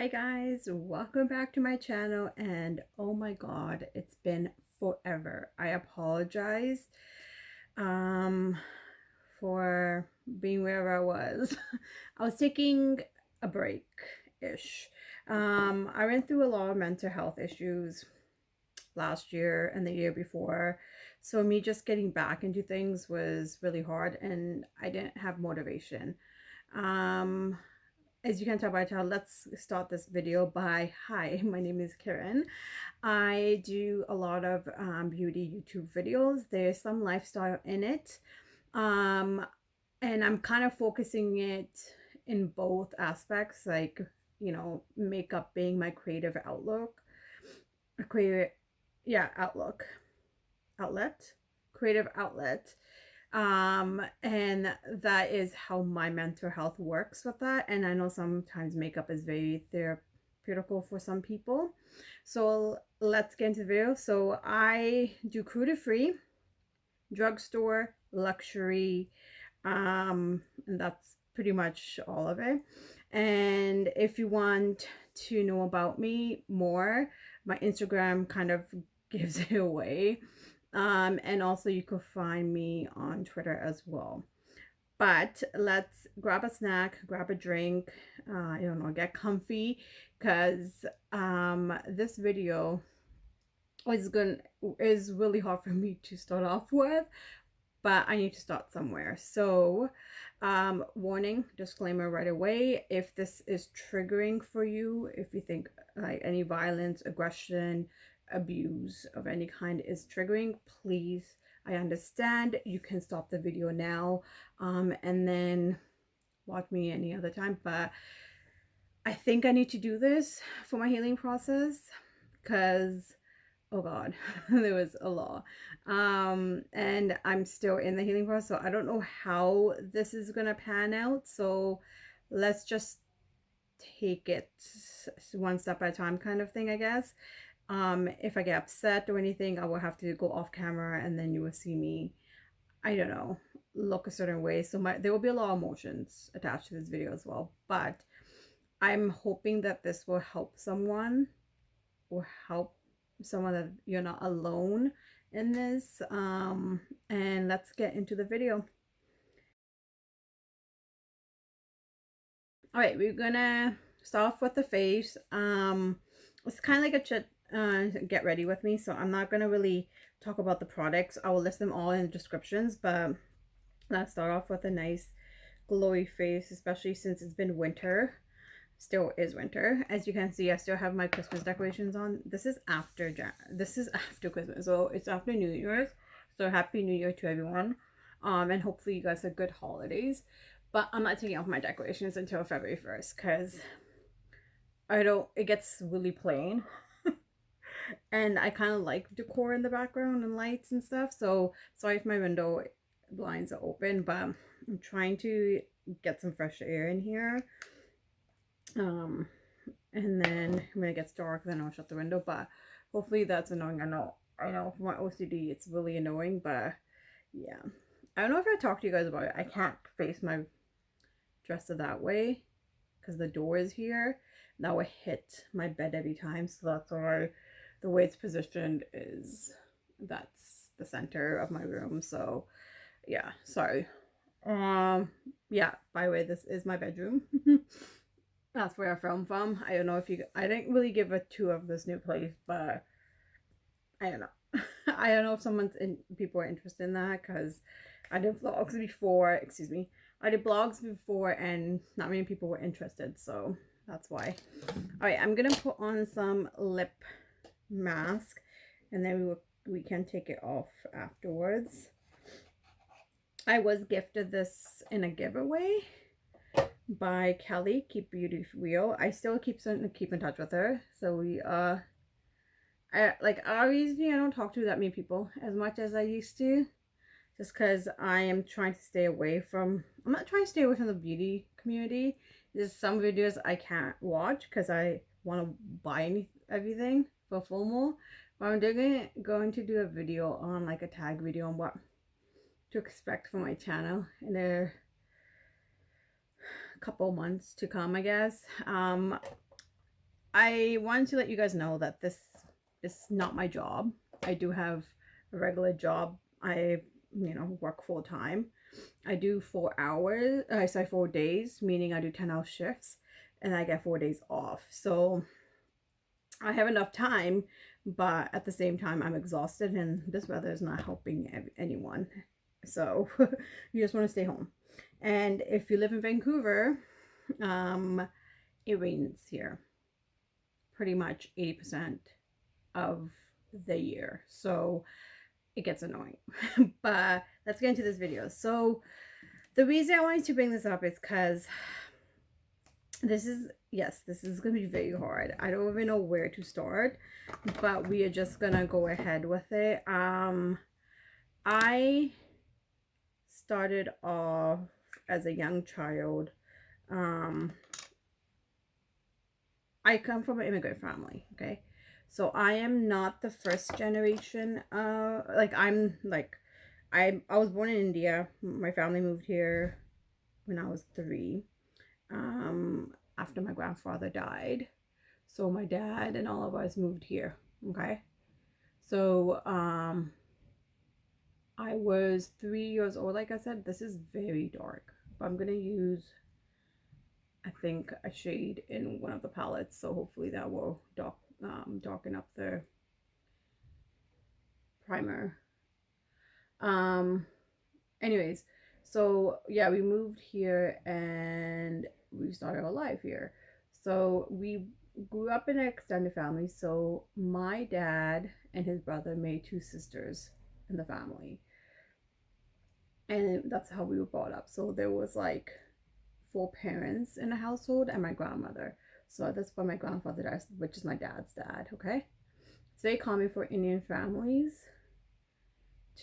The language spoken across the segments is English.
Hi guys, welcome back to my channel, and oh my god, it's been forever. I apologize for being wherever I was. I was taking a break ish. I went through a lot of mental health issues last year and the year before, so me just getting back into things was really hard and I didn't have motivation. um as you can tell by the title, let's start this video by hi, my name is Karen. I do a lot of beauty YouTube videos. There's some lifestyle in it, um and I'm kind of focusing it in both aspects, like, makeup being my creative outlook, creative, yeah, outlet, creative outlet. And that is how my mental health works with that. And I know sometimes makeup is very therapeutical for some people. So let's get into the video. So I do cruelty free, drugstore, luxury, and that's pretty much all of it. And if you want to know about me more, my Instagram kind of gives it away. And also you could find me on Twitter as well. But let's grab a snack, grab a drink, I don't know, get comfy, because this video is really hard for me to start off with, but I need to start somewhere. So warning, disclaimer right away: if this is triggering for you, if you think like any violence, aggression, abuse of any kind is triggering, please, I understand, you can stop the video now, and then watch me any other time. But I think I need to do this for my healing process, because oh god, there was a lot. And I'm still in the healing process, so I don't know how this is gonna pan out. So let's just take it one step at a time, kind of thing, I guess. If I get upset or anything, I will have to go off camera, and then you will see me, I don't know, look a certain way. So there will be a lot of emotions attached to this video as well. But I'm hoping that this will help someone, or help someone, that you're not alone in this. And let's get into the video. All right, we're gonna start off with the face. It's kind of like a get ready with me, so I'm not gonna really talk about the products. I will list them all in the descriptions, but let's start off with a nice glowy face, especially since it's been winter. Still is winter. As you can see, I still have my Christmas decorations on. This is after Christmas, so it's after New Year's. So happy New Year to everyone, and hopefully you guys had good holidays. But I'm not taking off my decorations until February 1st, because it gets really plain. And I kind of like decor in the background and lights and stuff. So sorry if my window blinds are open, but I'm trying to get some fresh air in here. And then when it gets dark, then I'll shut the window. But hopefully that's annoying. I know for my OCD it's really annoying, but yeah, I don't know if I talked to you guys about it. I can't face my dresser that way because the door is here. That would hit my bed every time, so that's why the way it's positioned is, that's the center of my room. So yeah, sorry. Yeah, by the way, this is my bedroom. That's where I filmed from. I don't know if I didn't really give a tour of this new place, but I don't know. I don't know if people are interested in that, because I did vlogs before, excuse me. I did blogs before and not many people were interested, so that's why. Alright, I'm gonna put on some lip mask, and then we can take it off afterwards. I was gifted this in a giveaway by Kelly, Keep Beauty Real. I still keep in touch with her. So we obviously I don't talk to that many people as much as I used to, just because I am trying to stay away from, I'm not trying to stay away from the beauty community. There's some videos I can't watch because I want to buy everything for FOMO. But I'm going to do a video on, like, a tag video on what to expect from my channel in a couple months to come, I guess. I wanted to let you guys know that this is not my job. I do have a regular job. I, work full time. I do 4 hours, sorry, 4 days, meaning I do 10-hour shifts and I get 4 days off. So I have enough time, but at the same time, I'm exhausted and this weather is not helping anyone. So you just want to stay home. And if you live in Vancouver, it rains here pretty much 80% of the year. So it gets annoying. But let's get into this video. So the reason I wanted to bring this up is because this is going to be very hard. I don't even know where to start, but we are just going to go ahead with it. I started off as a young child. I come from an immigrant family, okay? So I am not the first generation, I was born in India. My family moved here when I was 3, after my grandfather died. So my dad and all of us moved here, okay? So, I was 3 years old. Like I said, this is very dark, but I'm gonna use, I think, a shade in one of the palettes, so hopefully that will darken up the primer. Anyways, so yeah, we moved here and we started our life here. So we grew up in an extended family. So my dad and his brother made 2 sisters in the family, and that's how we were brought up. So there was like 4 parents in the household and my grandmother. So that's why my grandfather died, which is my dad's dad, okay? It's very common for Indian families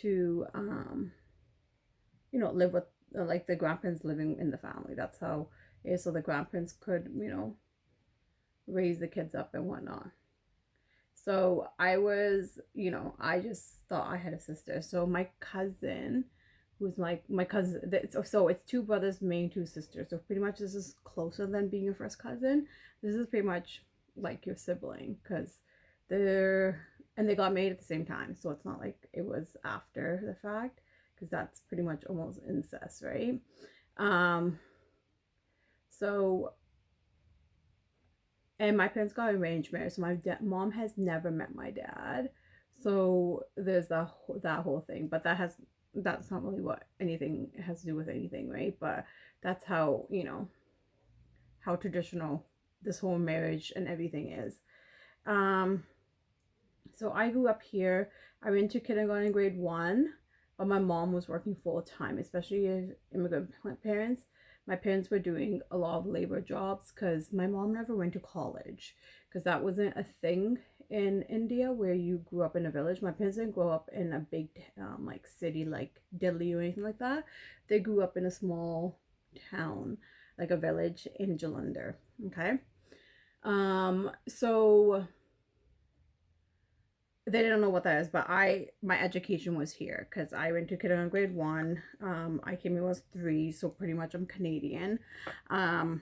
to, live with, like, the grandparents living in the family. That's how it is, so the grandparents could, raise the kids up and whatnot. So I was, I just thought I had a sister. So my cousin, who's my cousin, so it's 2 brothers main 2 sisters, so pretty much this is closer than being your first cousin. This is pretty much like your sibling, because they got married at the same time, so it's not like it was after the fact, because that's pretty much almost incest, right? So, and my parents got arranged marriage, so my mom has never met my dad, so there's that whole thing. But that's not really what anything has to do with anything, right? But that's how, how traditional this whole marriage and everything is. So I grew up here. I went to kindergarten grade 1, but my mom was working full time, especially as immigrant parents. My parents were doing a lot of labor jobs because my mom never went to college, because that wasn't a thing in India where you grew up in a village. My parents didn't grow up in a big like city like Delhi or anything like that. They grew up in a small town, like a village in Jalandhar, okay? So they didn't know what that is, but my education was here because I went to kindergarten grade 1. I came here when I was 3, so pretty much I'm Canadian. And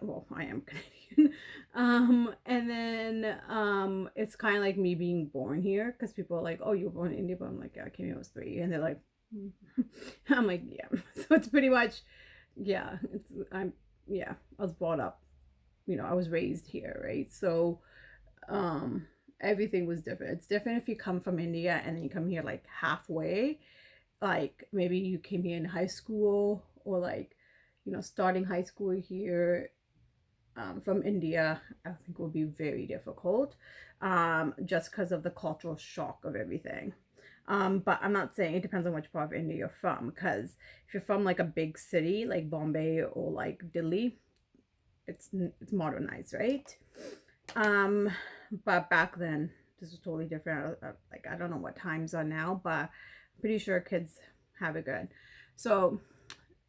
well, I am Canadian. And then it's kind of like me being born here, because people are like, oh, you were born in India, but I'm like, yeah, I came here when I was 3, and they're like, I'm like, yeah. So it's pretty much, yeah, I was brought up, I was raised here, right? So everything was different. It's different if you come from India and then you come here like halfway, like maybe you came here in high school, or like, starting high school here, from India. I think will be very difficult, just because of the cultural shock of everything. But I'm not saying, it depends on which part of India you're from, because if you're from like a big city like Bombay or like Delhi, it's modernized, right? But back then this was totally different. Like, I don't know what times are now, but I'm pretty sure kids have it good. So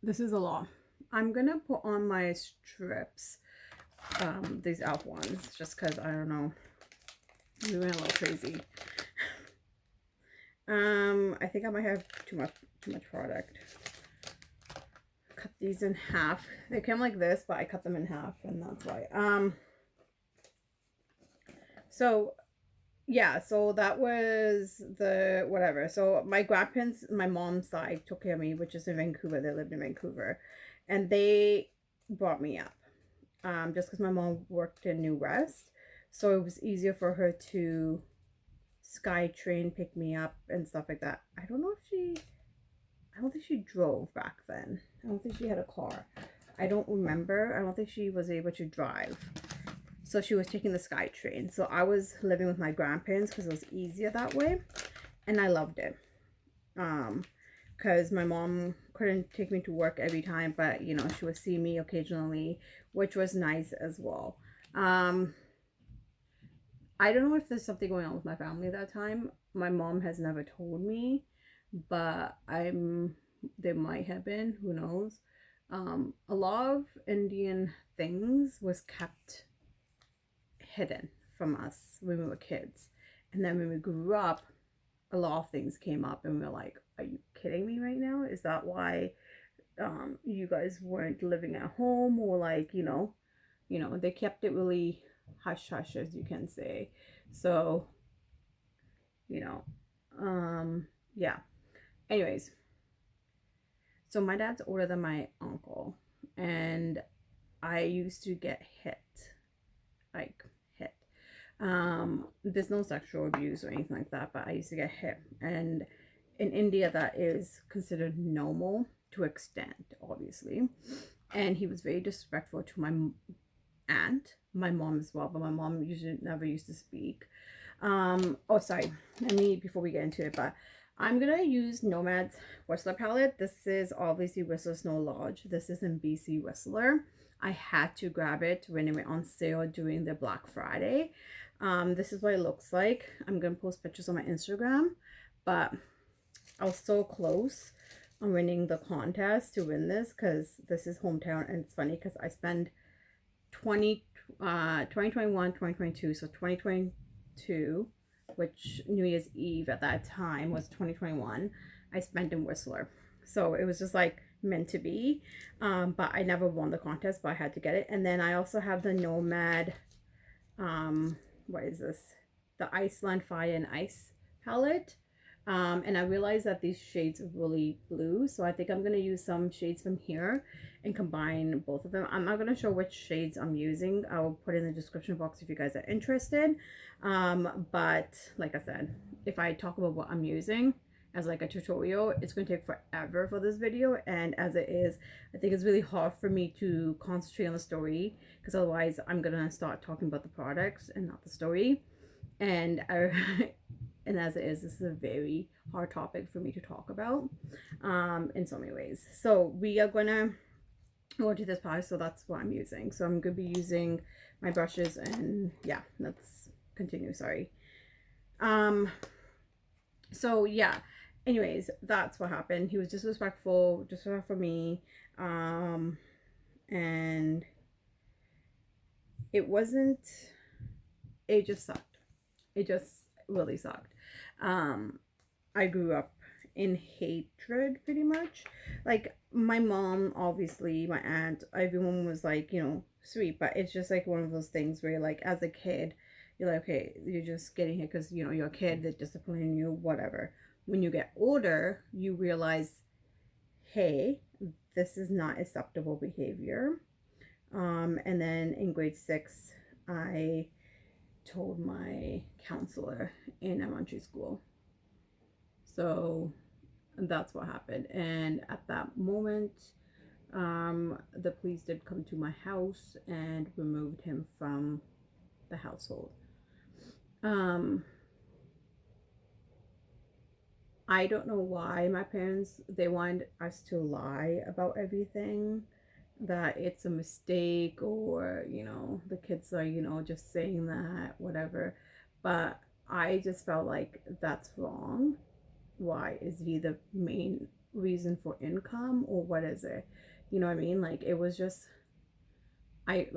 this is a lot. I'm gonna put on my strips, these elf ones, just because I don't know, we went a little crazy. I think I might have too much product. Cut these in half. They came like this, but I cut them in half, and that's why. So yeah, so that was the whatever. So my grandparents, my mom's side took care of me, which is in Vancouver. They lived in Vancouver, and they brought me up. Just because my mom worked in New West, so it was easier for her to SkyTrain pick me up and stuff like that. I don't know if she, I don't think she drove back then. I don't think she had a car. I don't remember. I don't think she was able to drive. So she was taking the SkyTrain. So I was living with my grandparents because it was easier that way. And I loved it. Because my mom couldn't take me to work every time, but you know, she would see me occasionally, which was nice as well. I don't know if there's something going on with my family at that time. My mom has never told me, but there might have been, who knows. A lot of Indian things was kept hidden from us when we were kids. And then when we grew up, a lot of things came up and we were like, are you kidding me right now? Is that why you guys weren't living at home? Or like, they kept it really hush hush, as you can say. So, you know, yeah. Anyways, so my dad's older than my uncle, and I used to get hit, like hit. There's no sexual abuse or anything like that, but I used to get hit, and in India that is considered normal to extent, obviously. And he was very disrespectful to my aunt, my mom as well, but my mom usually never used to speak. Oh, sorry. Before we get into it, but I'm gonna use Nomad's Whistler palette. This is obviously Whistler Snow Lodge. This is in BC Whistler. I had to grab it when it went on sale during the Black Friday. This is what it looks like. I'm gonna post pictures on my Instagram, but I was so close on winning the contest to win this because this is hometown, and it's funny because I spent 2021, 2022, so 2022, which New Year's Eve at that time was 2021, I spent in Whistler. So it was just like meant to be. But I never won the contest, but I had to get it. And then I also have the Nomad, what is this? The Iceland Fire and Ice palette. And I realized that these shades are really blue, so I think I'm going to use some shades from here and combine both of them. I'm not going to show which shades I'm using. I'll put in the description box if you guys are interested. But like I said, if I talk about what I'm using as like a tutorial, it's going to take forever for this video, and as it is, I think it's really hard for me to concentrate on the story, because otherwise I'm going to start talking about the products and not the story. And and as it is, this is a very hard topic for me to talk about in so many ways. So we are gonna go to this palette, so that's what I'm using. So I'm gonna be using my brushes, and yeah, let's continue. Sorry. So yeah, anyways, that's what happened. He was disrespectful for me, and it just sucked. It just really sucked. I grew up in hatred pretty much. Like my mom, obviously, my aunt, everyone was like, sweet, but it's just like one of those things where like as a kid, you're like, okay, you're just getting here because you're a kid, they're disciplining you, whatever. When you get older, you realize, hey, this is not acceptable behavior. And then in grade 6, I told my counselor in elementary school. So that's what happened. And at that moment, the police did come to my house and removed him from the household. I don't know why my parents, they wanted us to lie about everything, that it's a mistake, or the kids are just saying that, whatever. But I just felt like that's wrong. Why is he the main reason for income, or what is it? You know what I mean? Like it was just, yeah,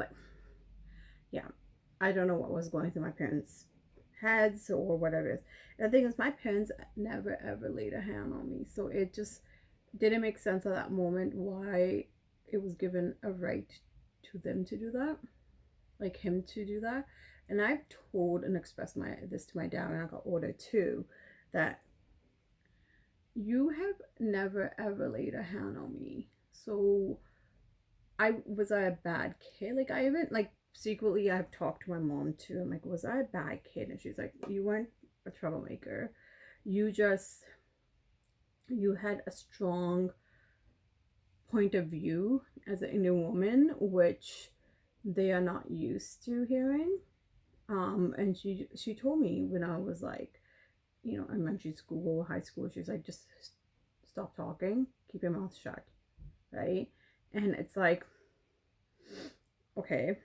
I don't know what was going through my parents' heads or whatever it is. And the thing is, my parents never ever laid a hand on me, so it just didn't make sense at that moment why it was given a right to them to do that, like him to do that. And I've told and expressed this to my dad when I got older too, that you have never ever laid a hand on me. So was I a bad kid? Like, I even, like, secretly I've talked to my mom too. I'm like, was I a bad kid? And she's like, you weren't a troublemaker. You had a strong point of view as an Indian woman, which they are not used to hearing. And she told me when I was like, elementary school, high school, she's like, just stop talking, keep your mouth shut, right? And it's like, okay.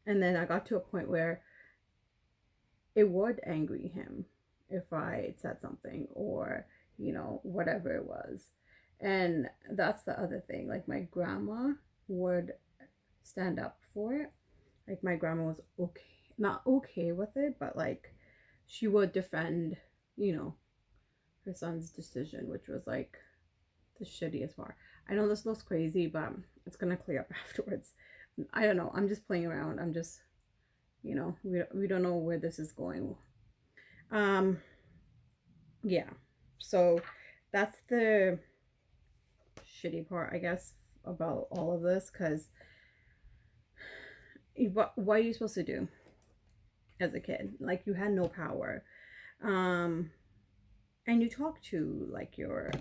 And then I got to a point where it would angry him if I said something, or whatever it was. And that's the other thing, like, my grandma would stand up for it. Like, my grandma was not okay with it, but like, she would defend her son's decision, which was like the shittiest part. I know this looks crazy, but it's gonna clear up afterwards. I don't know, I'm just playing around. I'm just, we don't know where this is going. Yeah, so that's the shitty part, I guess, about all of this, because what are you supposed to do as a kid? Like, you had no power. And you talk to, like, your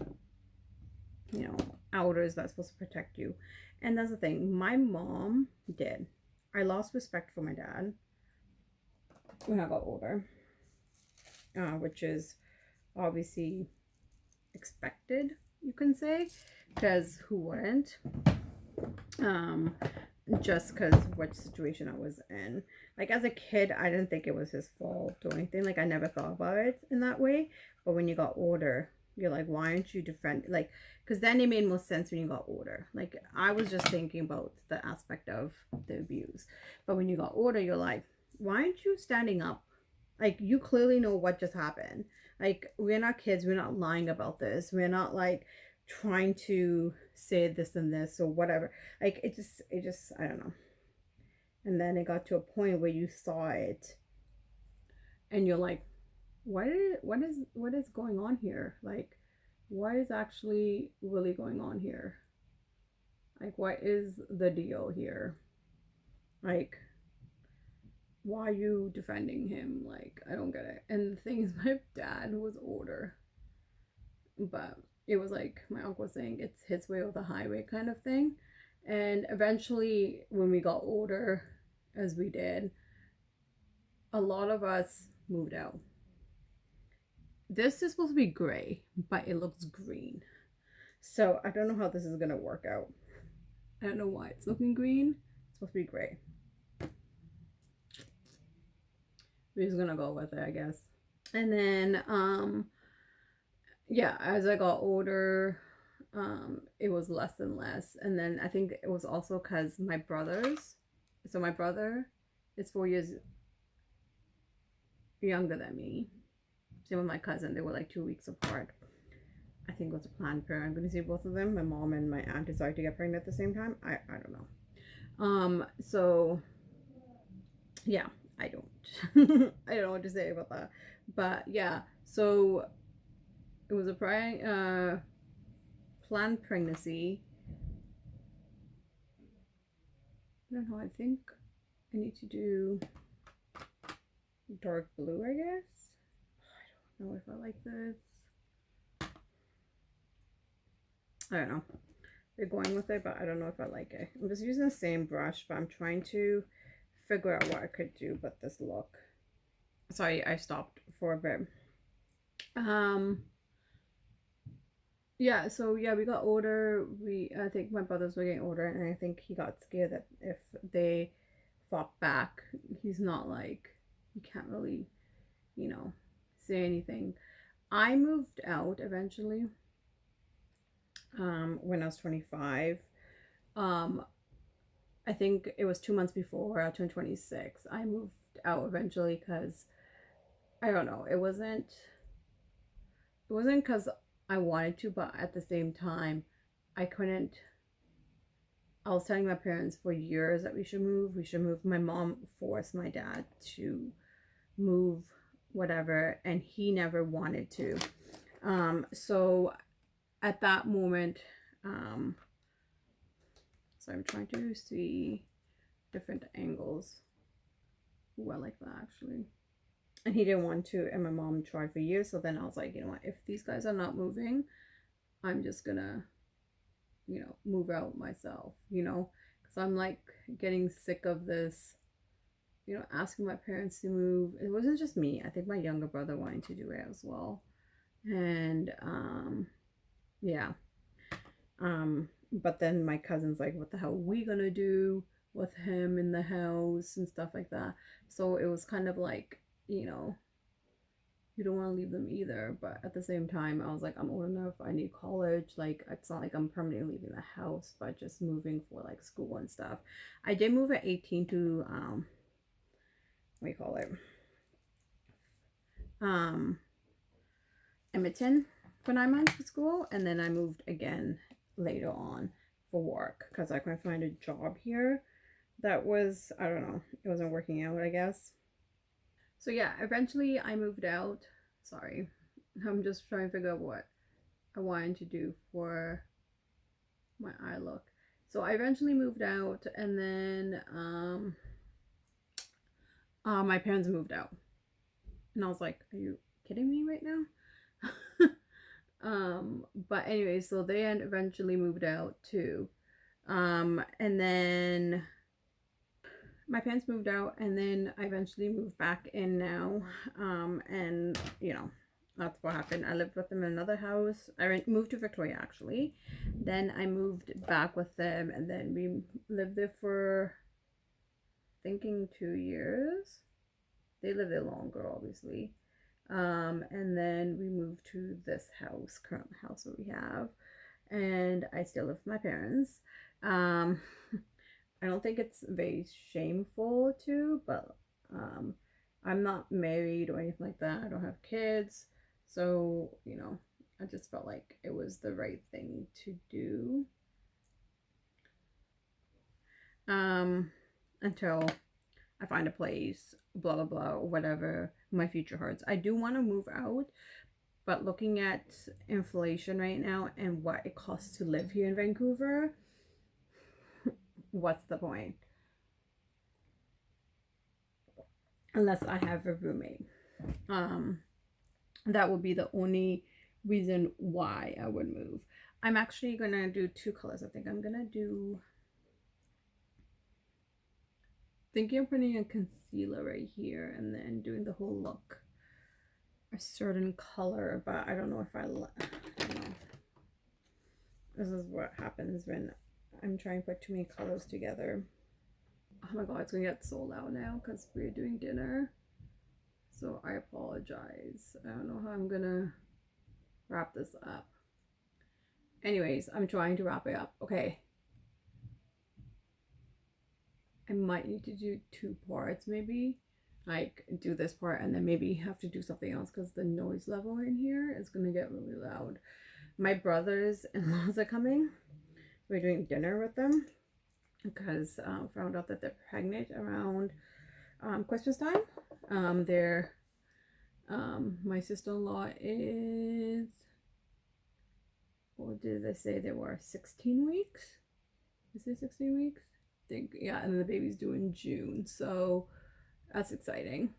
elders that's supposed to protect you. And that's the thing, my mom did. I lost respect for my dad when I got older, which is obviously expected, you can say, because who wouldn't? Just because what situation I was in. Like, as a kid, I didn't think it was his fault or anything. Like, I never thought about it in that way. But when you got older, you're like, why aren't you defend? Like, because then it made more sense when you got older. Like, I was just thinking about the aspect of the abuse. But when you got older, you're like, why aren't you standing up? Like, you clearly know what just happened. Like, we're not kids. We're not lying about this. We're not, like, trying to say this and this or whatever. Like, it just I don't know. And then it got to a point where you saw it and you're like, what is going on here? Like, what is actually really going on here? Like, what is the deal here? Like, why are you defending him? Like, I don't get it. And the thing is, my dad was older, but it was like my uncle was saying, it's his way or the highway kind of thing. And eventually, when we got older, as we did, a lot of us moved out. This is supposed to be gray, but it looks green. So I don't know how this is gonna work out. I don't know why it's looking green. It's supposed to be gray. We're just gonna go with it, I guess. And then yeah, as I got older, it was less and less. And then I think it was also because my brothers, so my brother is 4 years younger than me. Same with my cousin. They were like 2 weeks apart. I think it was a planned pregnancy, both of them. My mom and my aunt decided to get pregnant at the same time. I don't know. So yeah, I don't I don't know what to say about that. But yeah, so it was a planned pregnancy. I don't know, I think I need to do dark blue, I guess. I don't know if I like this. I don't know. They're going with it, but I don't know if I like it. I'm just using the same brush, but I'm trying to figure out what I could do with this look. Sorry, I stopped for a bit. Yeah, so yeah, we got older. I think my brothers were getting older, and I think he got scared that if they fought back, he's not like, he can't really, say anything. I moved out eventually. When I was 25. I think it was 2 months before I turned 26. I moved out eventually because I don't know. It wasn't because I wanted to, but at the same time, I couldn't I was telling my parents for years that we should move. We should move. My mom forced my dad to move, whatever, and he never wanted to. So at that moment, so I'm trying to see different angles. Ooh, I like that actually. And he didn't want to, and my mom tried for years. So then I was like, you know what? If these guys are not moving, I'm just gonna, you know, move out myself. You know, because I'm like getting sick of this. You know, asking my parents to move. It wasn't just me. I think my younger brother wanted to do it as well. And yeah. But then my cousin's like, what the hell are we gonna do with him in the house and stuff like that? So it was kind of like, you know, you don't want to leave them either, but at the same time I was like, I'm old enough, I need college. Like, it's not like I'm permanently leaving the house, but just moving for like school and stuff. I did move at 18 to what do you call it, Edmonton for 9 months for school, and then I moved again later on for work because I couldn't find a job here that was, I don't know, it wasn't working out, I guess. So yeah, eventually I moved out. Sorry, I'm just trying to figure out what I wanted to do for my eye look. So I eventually moved out, and then my parents moved out, and I was like, are you kidding me right now? But anyway, so they had eventually moved out too. And then my parents moved out, and then I eventually moved back in now. And you know, that's what happened. I lived with them in another house. I moved to Victoria actually. Then I moved back with them, and then we lived there for thinking 2 years. They lived there longer, obviously. And then we moved to this house, current house that we have, and I still live with my parents. I don't think it's very shameful to, but I'm not married or anything like that. I don't have kids, so you know, I just felt like it was the right thing to do. Until I find a place, blah blah blah, or whatever my future holds. I do want to move out, but looking at inflation right now and what it costs to live here in Vancouver, what's the point? Unless I have a roommate. That would be the only reason why I would move. I'm actually gonna do two colors. I think I'm gonna do, thinking of putting a concealer right here and then doing the whole look a certain color, but I don't know if I don't know. This is what happens when I'm trying to put too many colors together. Oh my god, it's gonna get sold out now because we're doing dinner. So I apologize. I don't know how I'm gonna wrap this up. Anyways, I'm trying to wrap it up. Okay. I might need to do 2 parts maybe. Like do this part and then maybe have to do something else because the noise level in here is gonna get really loud. My brothers-in-laws are coming. We're doing dinner with them because found out that they're pregnant around Christmas time. They're my sister-in-law is, what did they say they were, 16 weeks? Is it 16 weeks? I think, yeah, and then the baby's due in June, so that's exciting.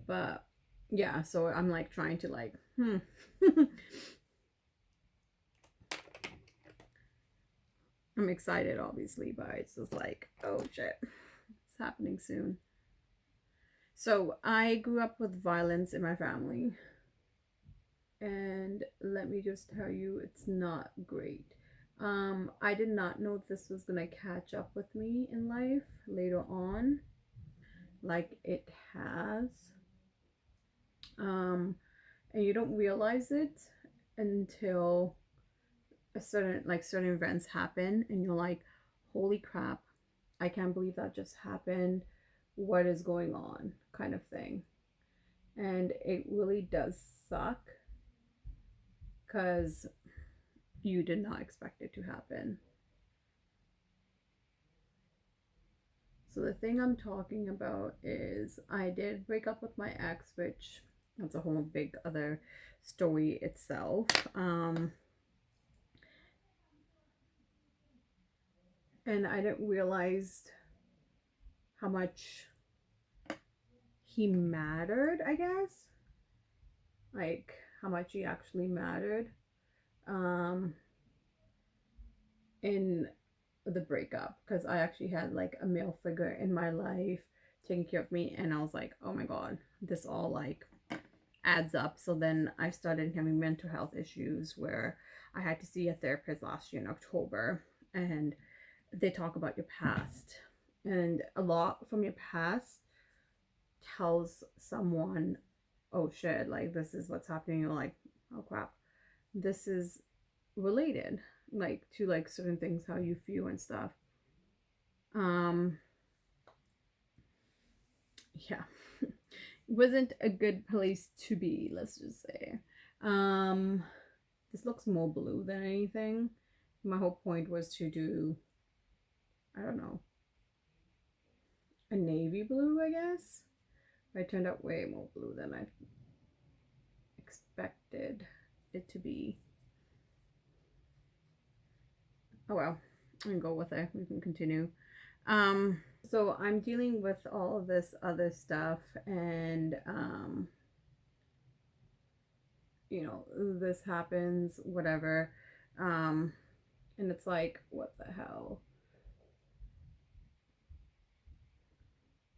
But yeah, so I'm like trying to like I'm excited obviously, but it's just like, oh shit, it's happening soon. So I grew up with violence in my family, and let me just tell you, it's not great. I did not know this was gonna catch up with me in life later on, like it has. And you don't realize it until certain events happen, and you're like, holy crap, I can't believe that just happened. What is going on, kind of thing. And it really does suck because you did not expect it to happen. So the thing I'm talking about is I did break up with my ex, which that's a whole big other story itself. And I didn't realize how much he mattered, I guess. Like how much he actually mattered in the breakup, because I actually had like a male figure in my life taking care of me, and I was like, oh my god, this all like adds up. So then I started having mental health issues where I had to see a therapist last year in October, and they talk about your past, and a lot from your past tells someone, oh shit, like this is what's happening. You're like, oh crap, this is related like to like certain things, how you feel and stuff. Yeah. Wasn't a good place to be, let's just say. This looks more blue than anything. My whole point was to do, I don't know, a navy blue, I guess. It turned out way more blue than I expected it to be. Oh well, I can go with it. We can continue. So I'm dealing with all of this other stuff, and you know, this happens, whatever. And it's like, what the hell?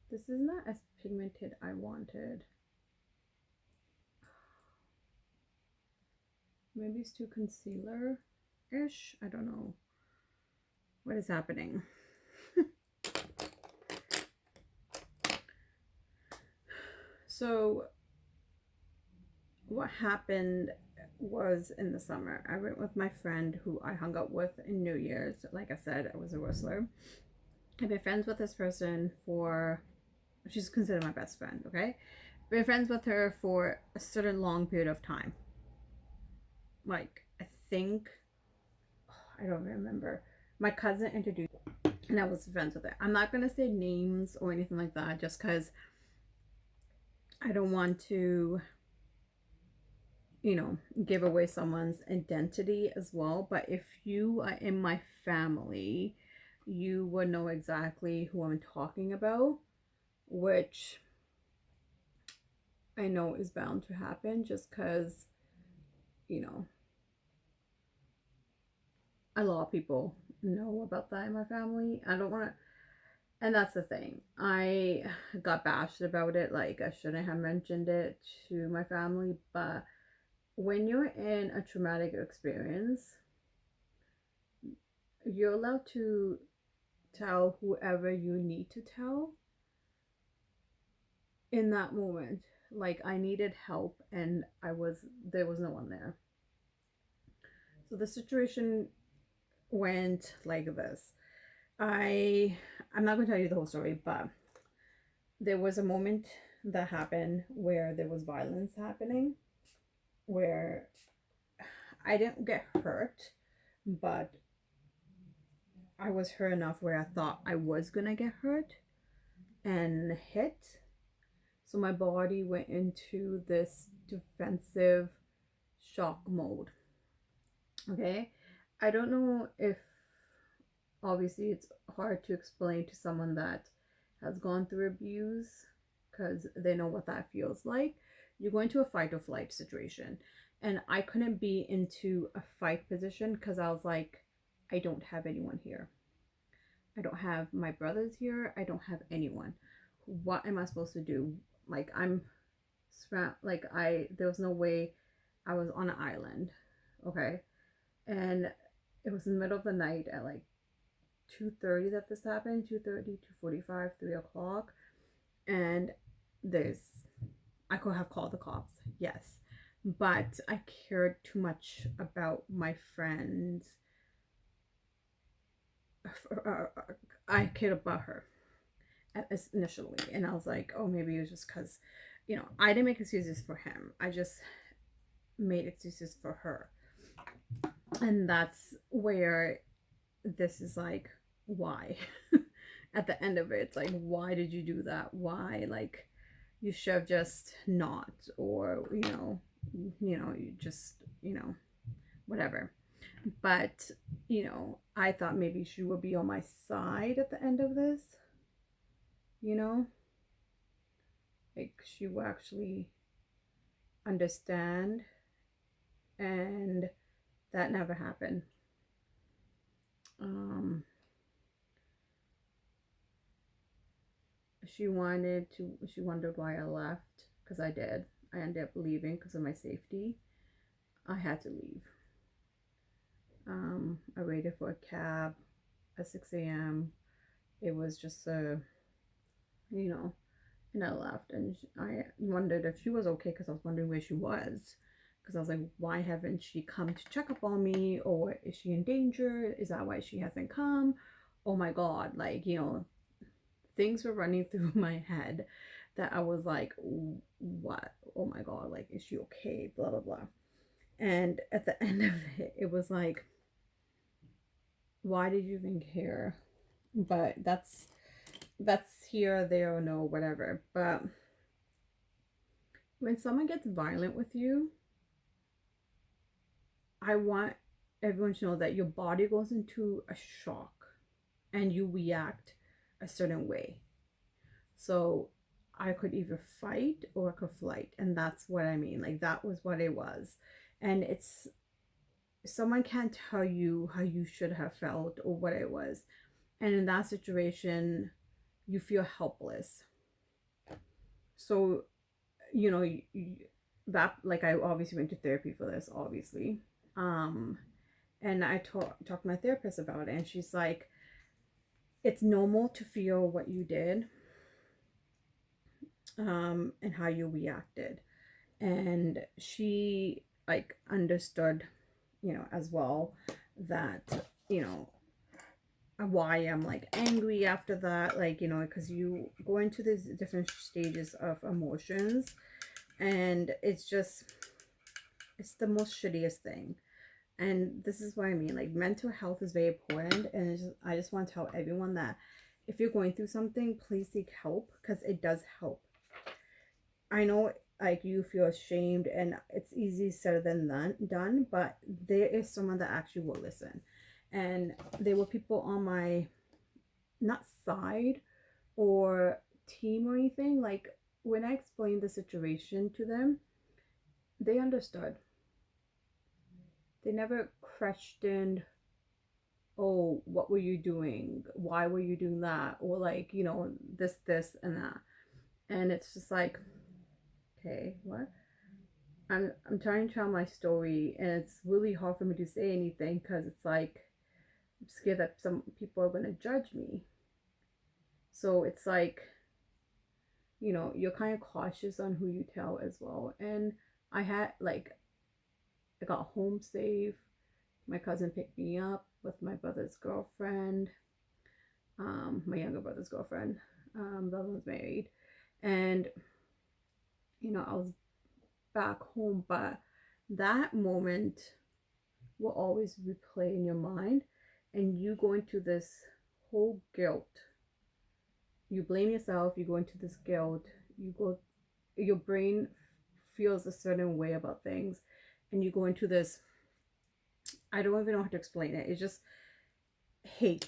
This is not as pigmented I wanted. Maybe it's too concealer-ish. I don't know. What is happening? So what happened was in the summer, I went with my friend who I hung out with in New Year's. Like I said, I was a whistler. I've been friends with this person for, she's considered my best friend, okay? I've been friends with her for a certain long period of time. Like, I think, I don't remember. My cousin introduced, and I was friends with her. I'm not going to say names or anything like that, just because I don't want to, you know, give away someone's identity as well. But if you are in my family, you would know exactly who I'm talking about, which I know is bound to happen just because, you know, a lot of people know about that in my family. I don't want to, and that's the thing. I got bashed about it, like I shouldn't have mentioned it to my family, but when you're in a traumatic experience, you're allowed to tell whoever you need to tell in that moment. Like I needed help and there was no one there. So the situation went like this. I'm not going to tell you the whole story, but there was a moment that happened where there was violence happening, where I didn't get hurt, but I was hurt enough where I thought I was gonna get hurt and hit. So my body went into this defensive shock mode. Okay, I don't know if, obviously it's hard to explain to someone that has gone through abuse because they know what that feels like. You go into a fight or flight situation, and I couldn't be into a fight position because I was like, I don't have anyone here. I don't have my brothers here. I don't have anyone. What am I supposed to do? Like there was no way. I was on an island, okay, and it was in the middle of the night at like 2:30 that this happened. 2:30, 2:45, 3 o'clock, and I could have called the cops, yes, but I cared too much about my friends. I cared about her initially, and I was like, oh, maybe it was just because, you know, I didn't make excuses for him. I just made excuses for her. And that's where this is like, why? At the end of it, it's like, why did you do that? Why? Like, you should have just not, or, you just, whatever. But, I thought maybe she would be on my side at the end of this, you know? Like, she will actually understand, and that never happened. Um, she wondered why I left, because I did. I ended up leaving because of my safety. I had to leave. I waited for a cab at 6 a.m. It was just you know, and I left. And I wondered if she was okay, because I was wondering where she was. Because I was like, why haven't she come to check up on me? Or is she in danger? Is that why she hasn't come? Oh my God. Like, things were running through my head that I was like, what? Oh my God. Like, is she okay? Blah, blah, blah. And at the end of it, it was like, why did you even care? But that's here, there, or no, whatever. But when someone gets violent with you, I want everyone to know that your body goes into a shock and you react a certain way. So I could either fight or I could flight. And that's what I mean. Like, that was what it was. And it's, someone can't tell you how you should have felt or what it was. And in that situation, you feel helpless. So, you know, that, like, I obviously went to therapy for this, obviously. Um, and I talked to my therapist about it, and she's like, it's normal to feel what you did, and how you reacted. And she, like, understood, as well, that, why I'm like angry after that, like, because you go into these different stages of emotions, and it's the most shittiest thing. And this is what I mean, like, mental health is very important, and I just want to tell everyone that if you're going through something, please seek help, because it does help. I know, like, you feel ashamed, and it's easy said than done, but there is someone that actually will listen. And there were people on my, not side or team or anything. Like, when I explained the situation to them, they understood. They never questioned, oh, what were you doing? Why were you doing that? Or, like, this, and that. And it's just like, okay, what? I'm trying to tell my story, and it's really hard for me to say anything, because it's like, I'm scared that some people are gonna judge me. So it's like, you're kind of cautious on who you tell as well. And I had, like, I got home safe. My cousin picked me up with my brother's girlfriend, my younger brother's girlfriend. The other one's married, and I was back home. But that moment will always replay in your mind, and you go into this whole guilt. You blame yourself. You go into this guilt. Your brain feels a certain way about things, and you go into this, I don't even know how to explain it. It's just hate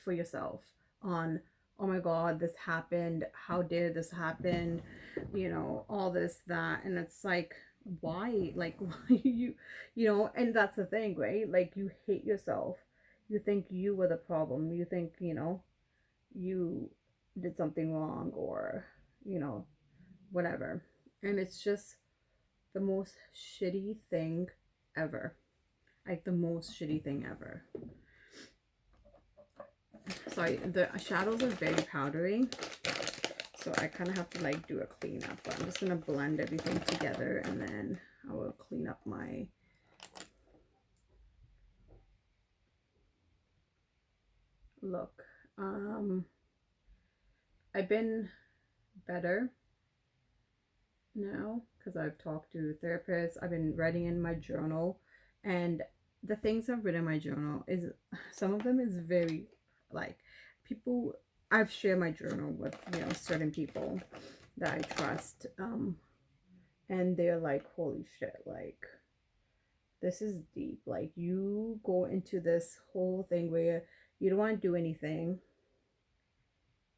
for yourself on, oh my God, this happened, how did this happen, all this, that. And it's like, why? Like, why and that's the thing, right? Like, you hate yourself. You think you were the problem. You think, you did something wrong, or whatever. And it's just the most shitty thing ever. Like, the most shitty thing ever. Sorry, the shadows are very powdery, so I kind of have to, like, do a cleanup. But I'm just gonna blend everything together, and then I will clean up my look. I've been better now, because I've talked to therapists. I've been writing in my journal And the things I've written in my journal is, some of them is very, like, people, I've shared my journal with, certain people that I trust, and they're like, holy shit, like, this is deep. Like, you go into this whole thing where you don't want to do anything,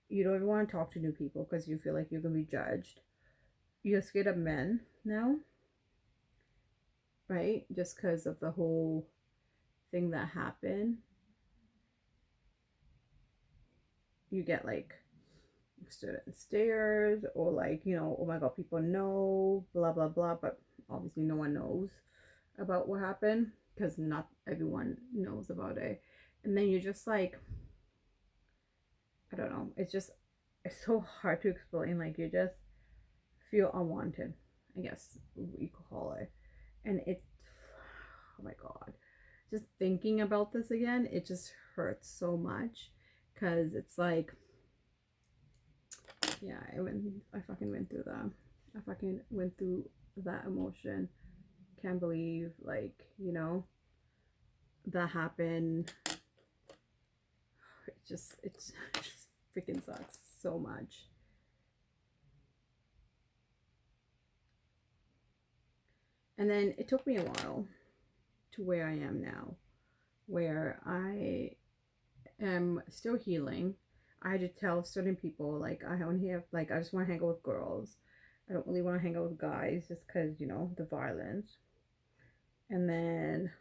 you don't even want to talk to new people because you feel like you're gonna be judged, you're scared of men now, right? Just because of the whole thing that happened. You get like student stares, or like, oh my god, people know, blah blah blah, but obviously no one knows about what happened because not everyone knows about it. And then you're just like, I don't know, it's so hard to explain. Like, you just feel unwanted, I guess you could call it. And it, oh my god, just thinking about this again, it just hurts so much because it's like, yeah, I fucking went through that. I fucking went through that emotion. Can't believe, like, that happened. It just freaking sucks so much. And then it took me a while to where I am now, where I am still healing. I had to tell certain people, like, I only have, like, I just want to hang out with girls. I don't really want to hang out with guys just because, the violence. And then,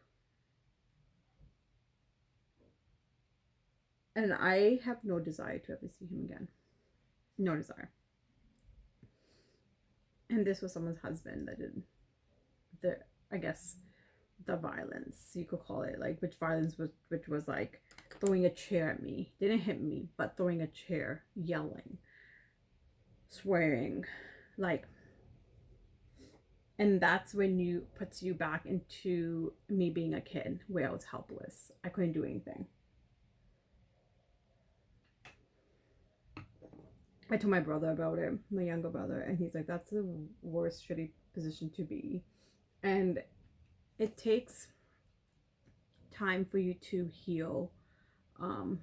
and I have no desire to ever see him again. No desire. And this was someone's husband that did the, I guess, the violence, you could call it, like, which was like throwing a chair at me. Didn't hit me, but throwing a chair, yelling, swearing, like, and that's when you puts you back into me being a kid where I was helpless. I couldn't do anything. I told my brother about it, my younger brother, and he's like, that's the worst shitty position to be. And it takes time for you to heal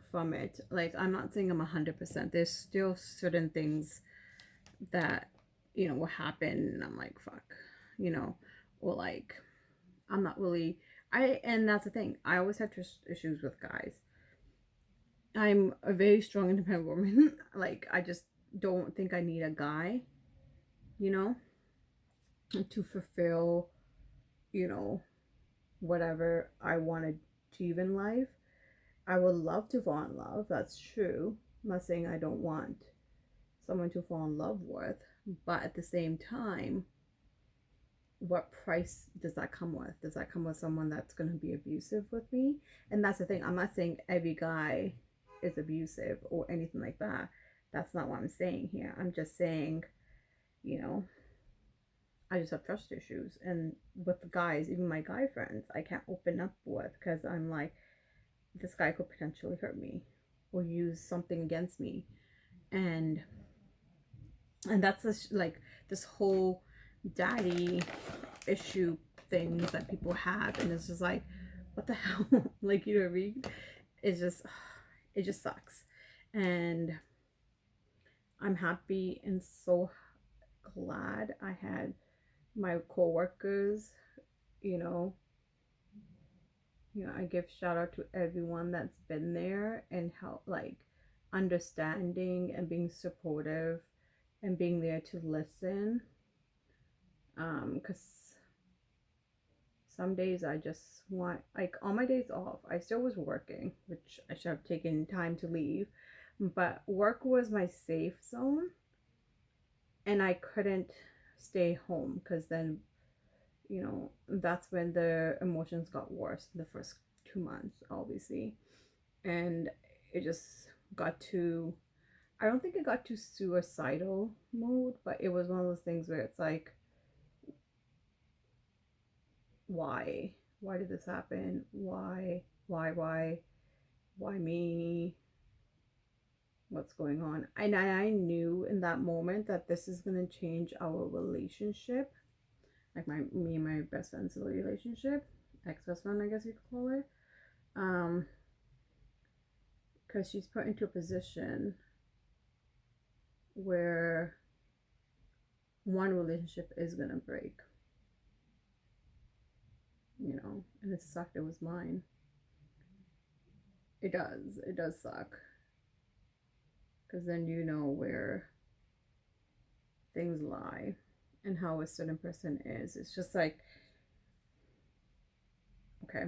from it. Like, I'm not saying I'm 100%. There's still certain things that, will happen, and I'm like, fuck, or like, I'm not really, and that's the thing. I always had trust issues with guys. I'm a very strong, independent woman. Like, I just don't think I need a guy, you know, to fulfill, whatever I want to achieve in life. I would love to fall in love. That's true. I'm not saying I don't want someone to fall in love with, but at the same time, what price does that come with? Does that come with someone that's going to be abusive with me? And that's the thing. I'm not saying every guy is abusive or anything like that. That's not what I'm saying here. I'm just saying, you know, I just have trust issues. And with the guys, even my guy friends, I can't open up with because I'm like, this guy could potentially hurt me or use something against me. And that's like this whole daddy issue things that people have, and it's just like, what the hell? Like, you know what I mean? It's just, it just sucks. And I'm happy and so glad I had my co-workers, you know I give shout out to everyone that's been there and help, like, understanding and being supportive and being there to listen. Because some days I just want, like, on my days off, I still was working, which I should have taken time to leave, but work was my safe zone, and I couldn't stay home because then, that's when the emotions got worse the first 2 months, obviously. And it just got to, I don't think it got to suicidal mode, but it was one of those things where it's like, why? Why did this happen? Why me? What's going on? And I knew in that moment that this is gonna change our relationship, like me and my best friend's relationship, ex-best friend, I guess you could call her. Because she's put into a position where one relationship is gonna break, you know, and it sucked. It was mine. It does suck, because then you know where things lie and how a certain person is. It's just like, okay,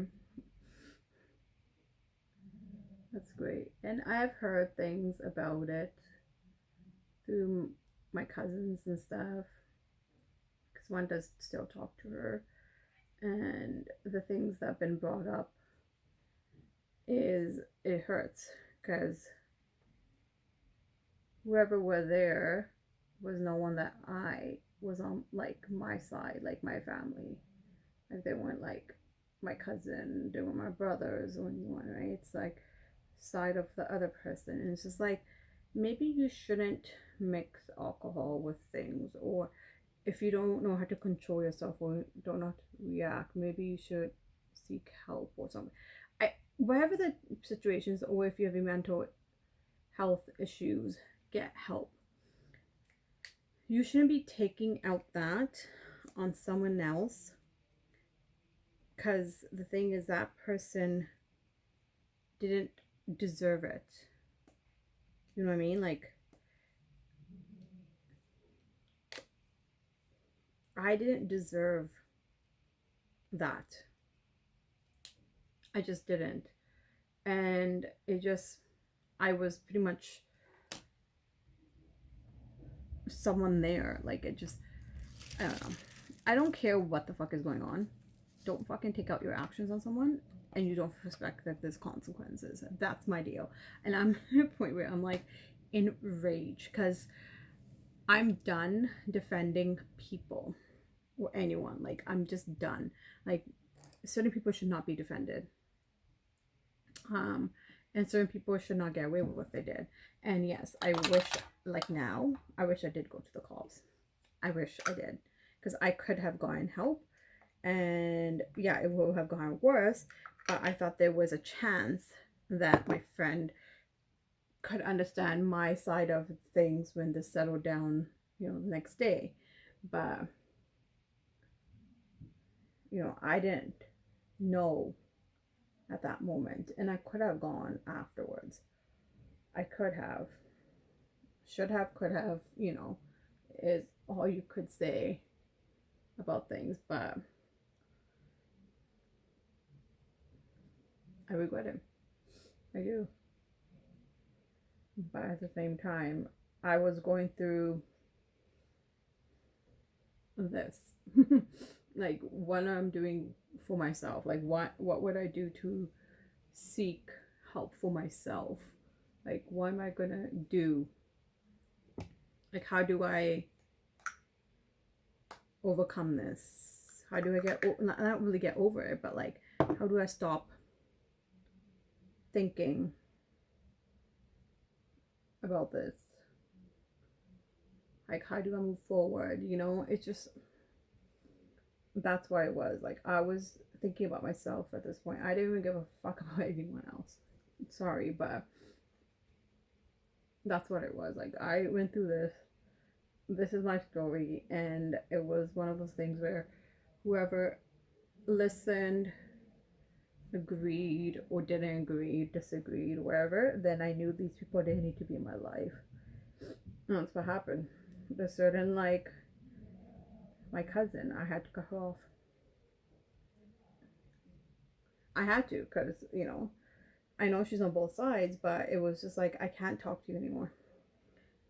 that's great. And I've heard things about it through my cousins and stuff, because one does still talk to her, and the things that have been brought up is it hurts, because whoever were there was no one that I was on, like, my side, like my family. Like, they weren't like my cousin, they were my brothers or anyone, right? It's like side of the other person. And it's just like, maybe you shouldn't mix alcohol with things, or if you don't know how to control yourself or don't know how to react, maybe you should seek help or something. Whatever the situations, or if you have a mental health issues, get help. You shouldn't be taking out that on someone else, because the thing is, that person didn't deserve it. You know what I mean? Like, I didn't deserve that. I just didn't. And it just, I was pretty much someone there. Like, it just, I don't know. I don't care what the fuck is going on. Don't fucking take out your actions on someone, and you don't respect that there's consequences. That's my deal. And I'm at a point where I'm like enraged, because I'm done defending people or anyone. Like, I'm just done. Like, certain people should not be defended. And certain people should not get away with what they did. And yes, I wish, like now, I wish I did go to the cops. I wish I did, because I could have gotten help, and yeah, it would have gone worse, but I thought there was a chance that my friend could understand my side of things when this settled down, you know, the next day. But, you know, I didn't know at that moment, and I could have gone afterwards. I could have, should have, could have, you know, is all you could say about things. But I regret it. I do. But at the same time, I was going through this. Like, what I'm doing for myself. Like, what would I do to seek help for myself? Like, what am I gonna do? Like, how do I overcome this? How do I get, not really get over it, but like, how do I stop thinking about this? Like, how do I move forward? You know, it's just, that's why it was like, I was thinking about myself at this point. I didn't even give a fuck about anyone else. Sorry, but that's what it was. Like, I went through this. This is my story, and it was one of those things where whoever listened, agreed or didn't agree, disagreed, wherever, then I knew these people didn't need to be in my life. And that's what happened. There's certain, like, my cousin, I had to cut her off. I had to, because, you know, I know she's on both sides, but it was just like, I can't talk to you anymore.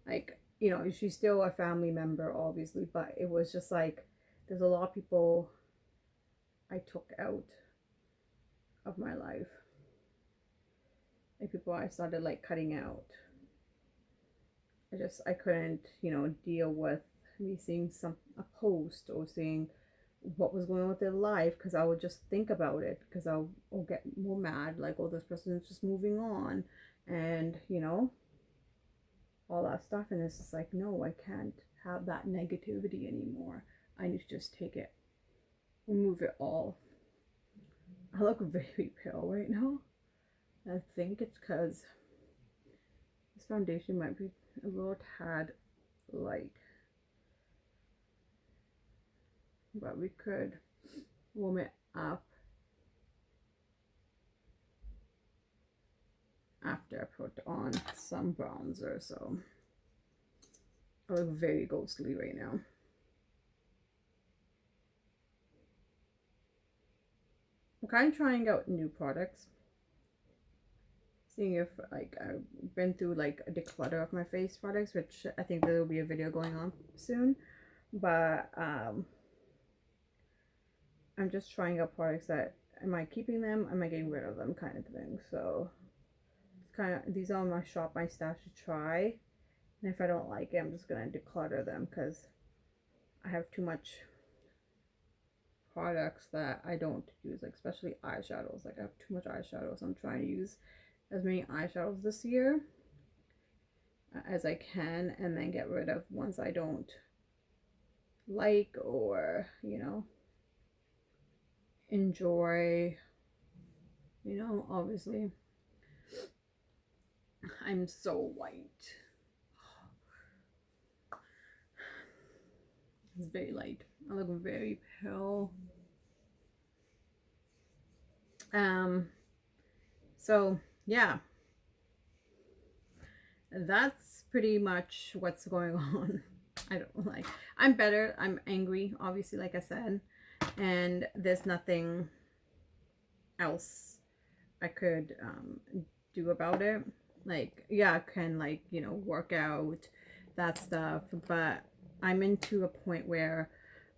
Like, you know, she's still a family member, obviously, but it was just like, there's a lot of people I took out of my life. And people I started, like, cutting out. I couldn't, you know, deal with me seeing a post or seeing what was going on with their life, because I would just think about it, because I'll get more mad, like, oh, this person is just moving on, and, you know, all that stuff. And it's just like, no, I can't have that negativity anymore. I need to just take it, remove it all. I look very pale right now. I think it's because this foundation might be a little tad light, but we could warm it up after I put on some bronzer. So I look very ghostly right now. I'm kind of trying out new products, seeing if like I've been through like a declutter of my face products, which I think there will be a video going on soon. But I'm just trying out products that, am I keeping them, am I getting rid of them, kind of thing. So it's kind of, these are my shop my stash to try, and if I don't like it, I'm just gonna declutter them because I have too much products that I don't use, like especially eyeshadows. Like I have too much eyeshadows. I'm trying to use as many eyeshadows this year as I can, and then get rid of ones I don't like, or you know, enjoy. You know, obviously I'm so white. It's very light. I look very pale. So yeah, that's pretty much what's going on. I don't like, I'm better. I'm angry, obviously, like I said, and there's nothing else I could do about it. Like, yeah, I can, like, you know, work out, that stuff, but I'm into a point where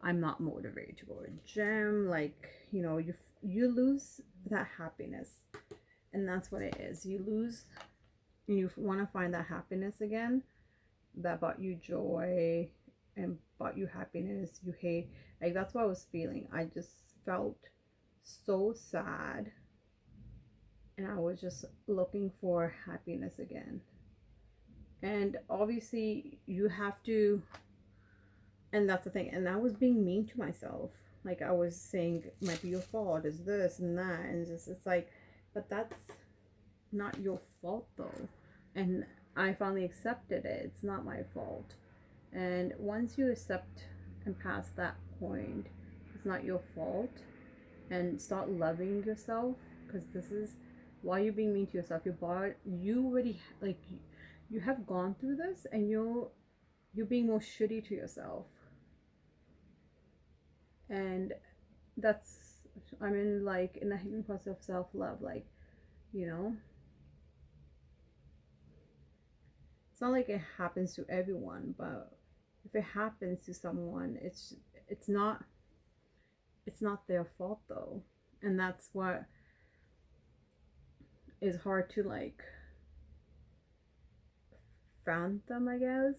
I'm not motivated to go to the gym. Like, you know, you lose that happiness, and that's what it is. You lose, and you want to find that happiness again that brought you joy and brought you happiness. You hate, like, that's what I was feeling. I just felt so sad, and I was just looking for happiness again. And obviously you have to, and that's the thing, and I was being mean to myself. Like, I was saying it might be your fault, is this and that, and just, it's like, but that's not your fault though. And I finally accepted it. It's not my fault. And once you accept and pass that point, it's not your fault, and start loving yourself, because this is why you're being mean to yourself. Your body, you already, like, you have gone through this, and you're being more shitty to yourself. And that's, I'm in, like, in the healing process of self-love. Like, you know, it's not like it happens to everyone, but if it happens to someone, it's not it's not their fault though. And that's what is hard to, like, fathom, I guess.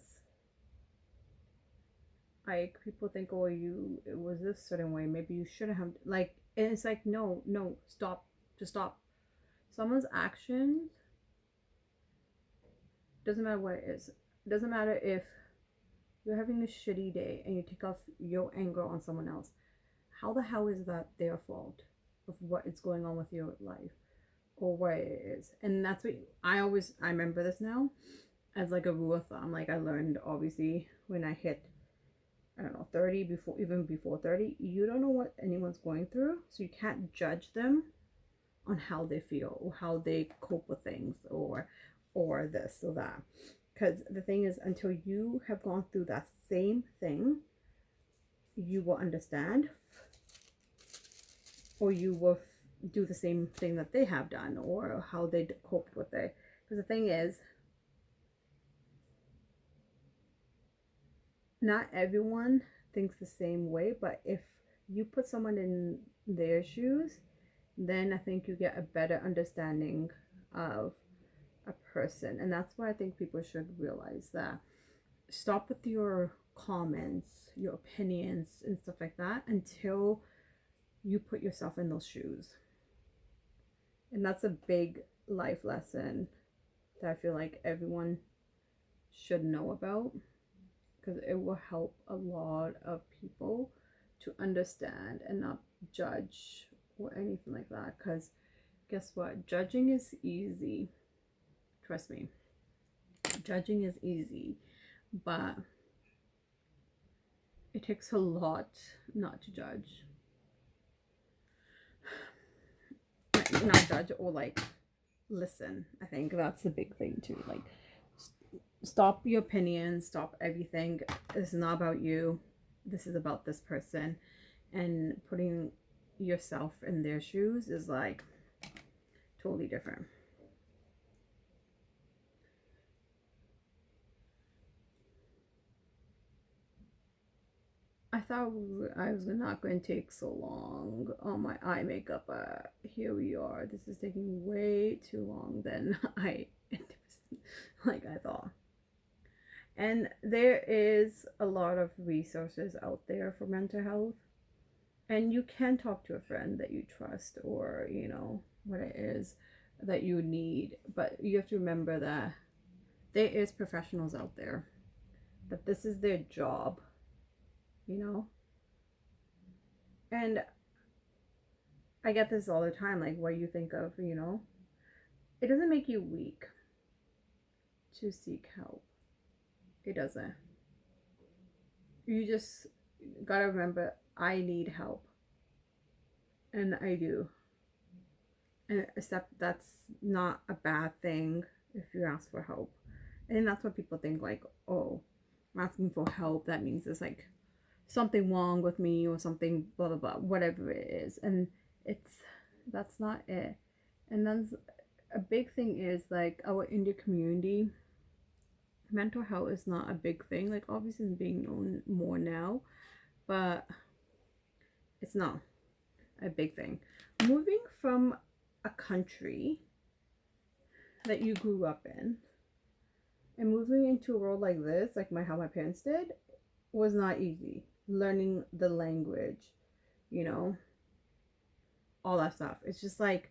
Like, people think, oh, you, it was this certain way, maybe you shouldn't have, like, and it's like, no, no, stop, just stop. Someone's actions, doesn't matter what it is, it doesn't matter if you're having a shitty day and you take off your anger on someone else. How the hell is that their fault of what is going on with your life or what it is? And that's what I remember this now as like a rule of thumb. Like, I learned, obviously, when I hit, I don't know, 30, before, even before 30, you don't know what anyone's going through, so you can't judge them on how they feel or how they cope with things, or this or that. Because the thing is, until you have gone through that same thing, you will understand, or you will do the same thing that they have done, or how they coped with it. Because the thing is, not everyone thinks the same way, but if you put someone in their shoes, then I think you get a better understanding of a person. And that's why I think people should realize that. Stop with your comments, your opinions, and stuff like that until you put yourself in those shoes. And that's a big life lesson that I feel like everyone should know about, because it will help a lot of people to understand and not judge or anything like that, because guess what? Judging is easy. Trust me. Judging is easy, but it takes a lot not to judge. Not judge, or like listen. I think that's the big thing too. Like, stop your opinions, stop everything. This is not about you. This is about this person. And putting yourself in their shoes is like totally different. I thought I was not going to take so long on my eye makeup, but here we are. This is taking way too long than I thought. And there is a lot of resources out there for mental health. And you can talk to a friend that you trust, or, you know, what it is that you need. But you have to remember that there is professionals out there, that this is their job, you know? And I get this all the time, like, what you think of, you know? It doesn't make you weak to seek help. It doesn't. You just gotta remember, I need help. And I do. And except that's not a bad thing if you ask for help. And that's what people think, like, oh, I'm asking for help, that means there's like something wrong with me, or something blah blah blah, whatever it is. And that's not it. And that's a big thing, is like our Indian community, mental health is not a big thing. Like, obviously it's being known more now, but it's not a big thing. Moving from a country that you grew up in and moving into a world like this, like how my parents did, was not easy. Learning the language, you know, all that stuff. It's just like,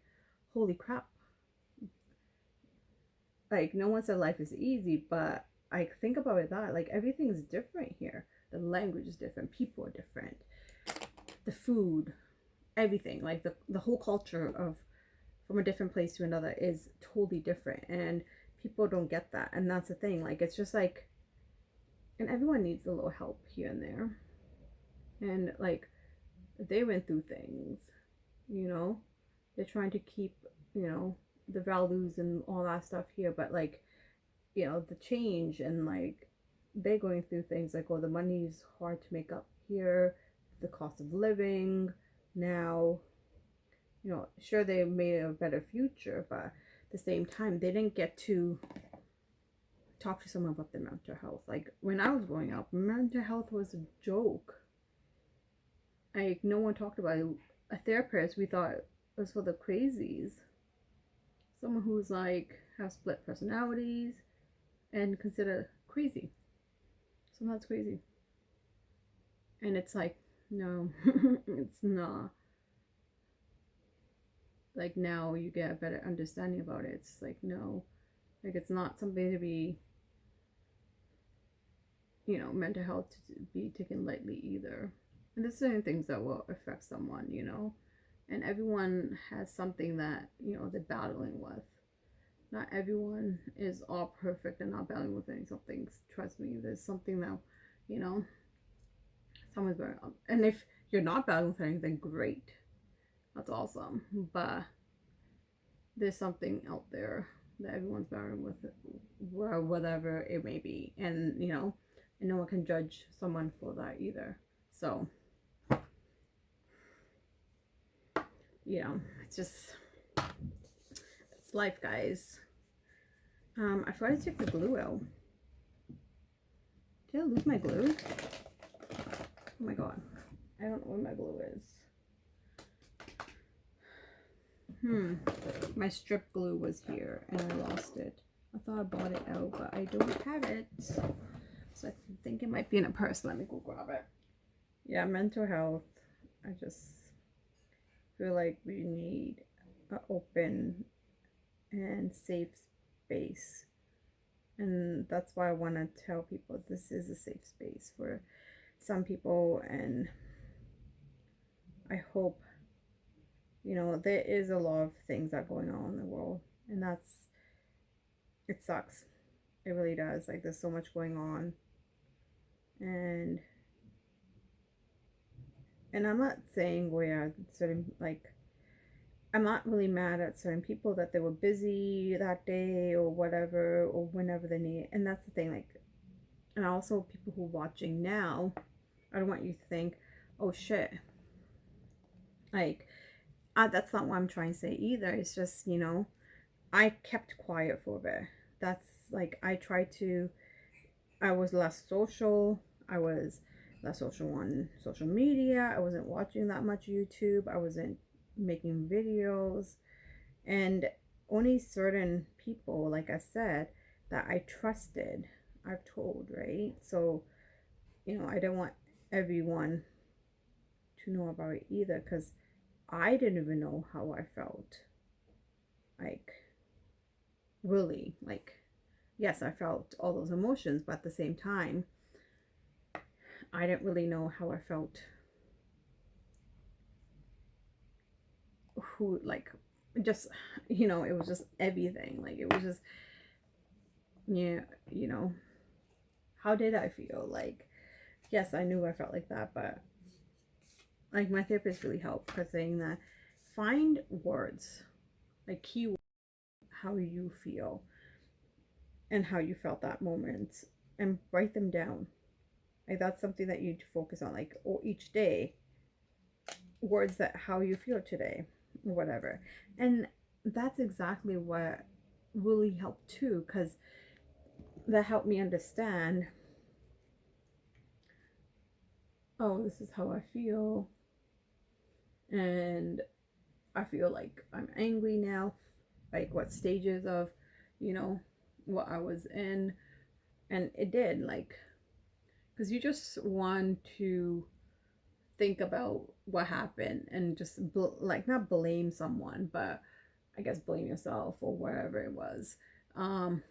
holy crap. Like, no one said life is easy, but I think about it that, like, everything's different here. The language is different, people are different, the food, everything, like the whole culture of from a different place to another is totally different, and people don't get that. And that's the thing, like, it's just like, and everyone needs a little help here and there. And like, they went through things, you know, they're trying to keep, you know, the values and all that stuff here, but like, you know, the change, and like, they're going through things like, oh, the money's hard to make up here, the cost of living now, you know, sure, they made a better future, but at the same time, they didn't get to talk to someone about their mental health. Like, when I was growing up, mental health was a joke. Like, no one talked about it. A therapist, we thought, was for the crazies. Someone who's like, has split personalities and considered crazy. So that's crazy. And it's like, no, it's not. Like, now you get a better understanding about it. It's like, no, like, it's not something to be, you know, mental health to be taken lightly either. And there's certain things that will affect someone, you know, and everyone has something that, you know, they're battling with. Not everyone is all perfect and not battling with any something. Trust me, there's something that, you know, someone's better. And if you're not battling with anything, great, that's awesome. But there's something out there that everyone's battling with, whatever it may be. And, you know, and no one can judge someone for that either. So, you know, it's just, it's life, guys. I forgot to take the glue out. Did I lose my glue? Oh my god. I don't know where my glue is. My strip glue was here and I lost it. I thought I bought it out, but I don't have it. So I think it might be in a purse. Let me go grab it. Yeah, mental health. I just feel like we need an open and safe space. And that's why I want to tell people this is a safe space for some people. And I hope You know, there is a lot of things that going on in the world, and it sucks. It really does. Like, there's so much going on, and I'm not saying where certain, like, I'm not really mad at certain people that they were busy that day or whatever, or whenever they need. And that's the thing, like, and also people who are watching now, I don't want you to think, oh shit, like, that's not what I'm trying to say either. It's just, you know, I kept quiet for a bit. That's like, I was less social. I was less social on social media. I wasn't watching that much YouTube. I wasn't making videos. And only certain people, like I said, that I trusted, I've told, right? So, you know, I don't want everyone to know about it either, because I didn't even know how I felt. Like, really, like, yes, I felt all those emotions, but at the same time, I didn't really know how I felt. Who, like, just, you know, it was just everything. Like, it was just, yeah, you know, how did I feel? Like, yes, I knew I felt like that, but like, my therapist really helped by saying that find words, like keywords, how you feel and how you felt that moment, and write them down. Like, that's something that you need to focus on, like, or each day, words that how you feel today or whatever. And that's exactly what really helped too, because that helped me understand, oh, this is how I feel, and I feel like I'm angry now, like what stages of, you know, what I was in. And it did, like, because you just want to think about what happened and just like, not blame someone, but I guess blame yourself or whatever it was. um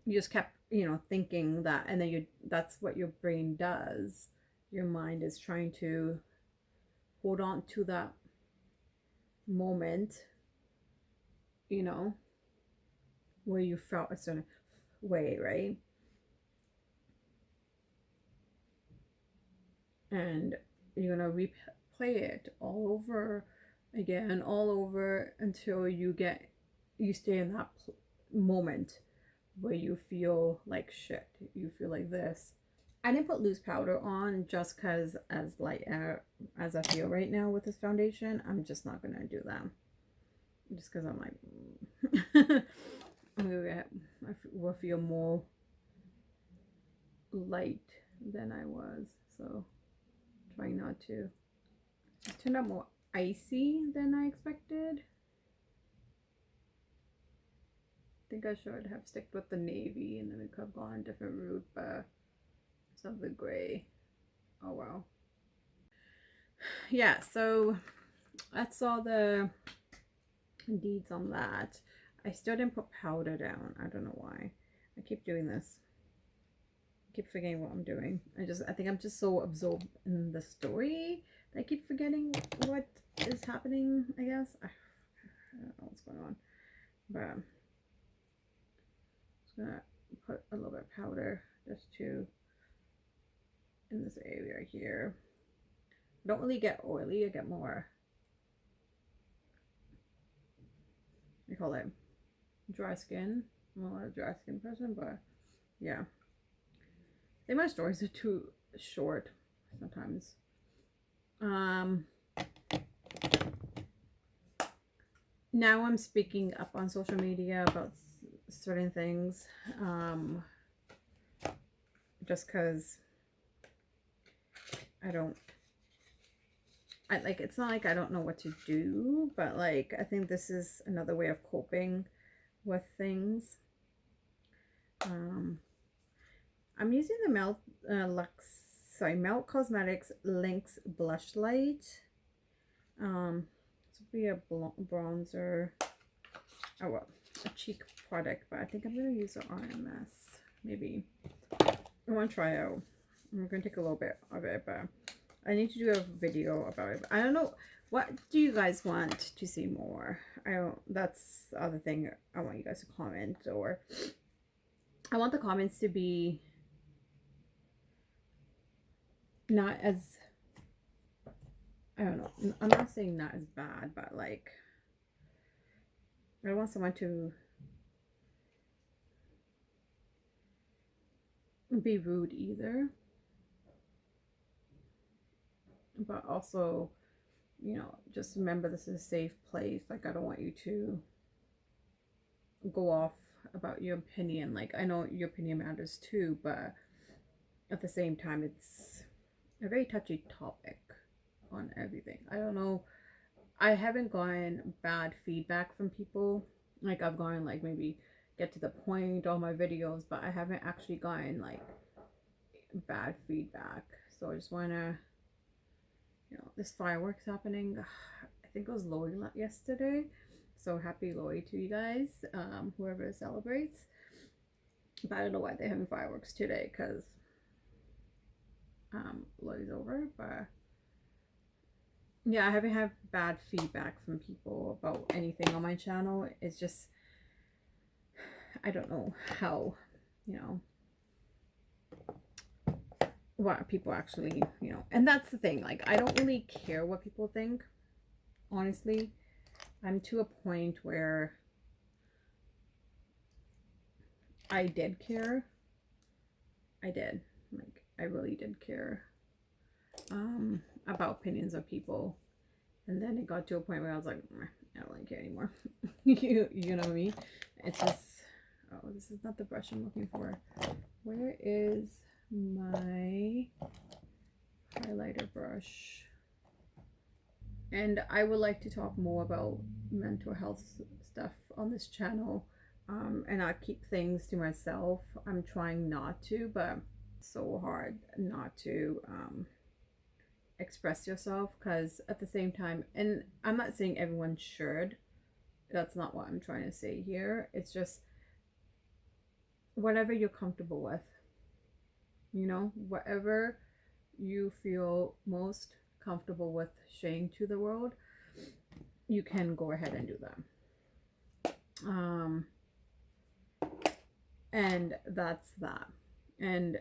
you just kept, you know, thinking that, and then that's what your brain does. Your mind is trying to hold on to that moment, you know, where you felt a certain way, right? And you're gonna replay it all over again, all over, until you stay in that moment where you feel like shit, you feel like this. I didn't put loose powder on just because, as light as I feel right now with this foundation, I'm just not gonna do that. Just because I'm like, I will feel more light than I was. So trying not to. It turned out more icy than I expected. I think I should have stuck with the navy, and then we could have gone a different route, but it's of the gray. Oh well. Yeah, so that's all the deeds on that. I still didn't put powder down. I don't know why. I keep doing this. I keep forgetting what I'm doing. I think I'm just so absorbed in the story that I keep forgetting what is happening, I guess. I don't know what's going on. But I'm just gonna put a little bit of powder just to in this area here. I don't really get oily, I get more, I call it dry skin. I'm not a dry skin person, but yeah. I think my stories are too short sometimes. Now I'm speaking up on social media about certain things, just because like, it's not like I don't know what to do, but like, I think this is another way of coping with things. I'm using the Melt Cosmetics Lynx Blush Light. This will be a bronzer. Oh well, a cheek product, but I think I'm gonna use the RMS. Maybe I want to try out. I'm gonna take a little bit of it, but I need to do a video about it. I don't know. What do you guys want to see more? I don't, that's the other thing I want you guys to comment, or I want the comments to be not as, I don't know, I'm not saying not as bad, but like, I don't want someone to be rude either, but also, you know, just remember this is a safe place. Like, I don't want you to go off about your opinion. Like, I know your opinion matters too, but at the same time, it's a very touchy topic on everything. I don't know. I haven't gotten bad feedback from people. Like, I've gotten like maybe get to the point on my videos, but I haven't actually gotten like bad feedback. So I just want to, you know, this fireworks happening. I think it was Lori yesterday. So happy Lori to you guys, whoever celebrates. But I don't know why they're having fireworks today, because Lori's over. But yeah, I haven't had bad feedback from people about anything on my channel. It's just, I don't know how, you know, what people actually, you know, and that's the thing. Like, I don't really care what people think, honestly. I'm to a point where I did care. I did. Like, I really did care about opinions of people. And then it got to a point where I was like, I don't really care anymore. You know what I mean? It's just, oh, this is not the brush I'm looking for. Where is my highlighter brush? And I would like to talk more about mental health stuff on this channel, and not keep things to myself. I'm trying not to, but it's so hard not to express yourself, because at the same time, and I'm not saying everyone should, that's not what I'm trying to say here. It's just whatever you're comfortable with, you know, whatever you feel most comfortable with sharing to the world, you can go ahead and do that. And that's that. And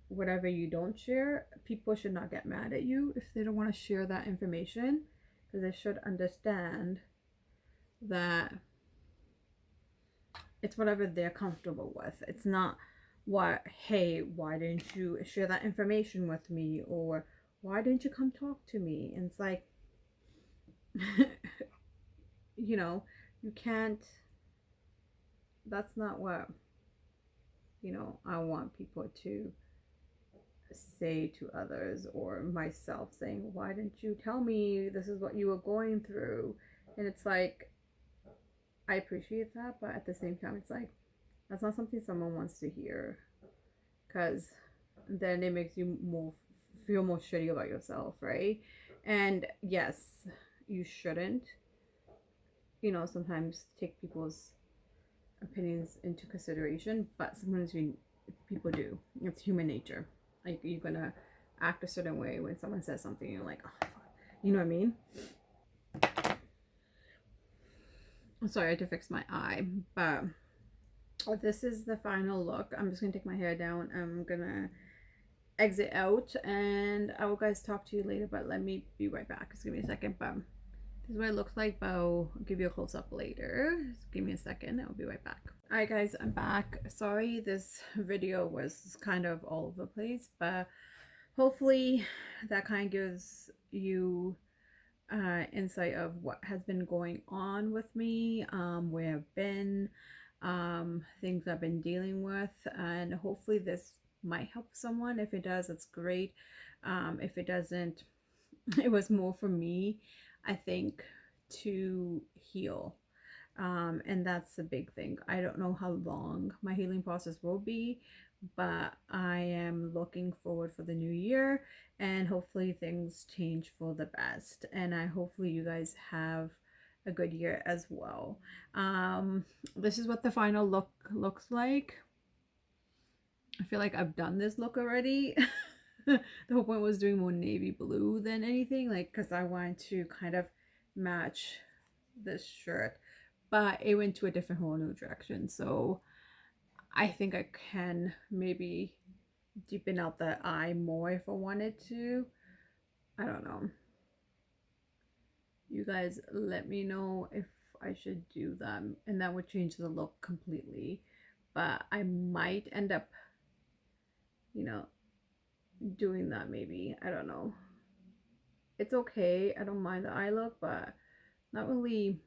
whatever you don't share, people should not get mad at you if they don't want to share that information, because they should understand that it's whatever they're comfortable with. It's not what, hey, why didn't you share that information with me, or why didn't you come talk to me? And it's like, you know, you can't, that's not what, you know, I want people to say to others, or myself saying, why didn't you tell me this is what you were going through? And it's like, I appreciate that, but at the same time, it's like, that's not something someone wants to hear, because then it makes you more feel more shitty about yourself, right? And yes, you shouldn't, you know, sometimes take people's opinions into consideration, but sometimes people do. It's human nature. Like, you're gonna act a certain way when someone says something, you're like, oh, fuck. You know what I mean? I'm sorry, I had to fix my eye, but this is the final look. I'm just gonna take my hair down. I'm gonna exit out, and I will guys talk to you later, but let me be right back. Just give me a second. But this is what it looks like, but I'll give you a close-up later. Just give me a second. I'll be right back. Alright guys, I'm back. Sorry, this video was kind of all over the place, but hopefully that kind of gives you insight of what has been going on with me, where I've been, things I've been dealing with, and hopefully this might help someone. If it does, that's great. If it doesn't, it was more for me, I think, to heal. And that's the big thing. I don't know how long my healing process will be, but I am looking forward for the new year, and hopefully things change for the best, and hopefully you guys have a good year as well. This is what the final look looks like. I feel like I've done this look already. The whole point was doing more navy blue than anything, like, because I wanted to kind of match this shirt, but it went to a different whole new direction. So I think I can maybe deepen out the eye more if I wanted to. I don't know. You guys let me know if I should do that, and that would change the look completely. But I might end up, you know, doing that maybe. I don't know. It's okay. I don't mind the eye look, but not really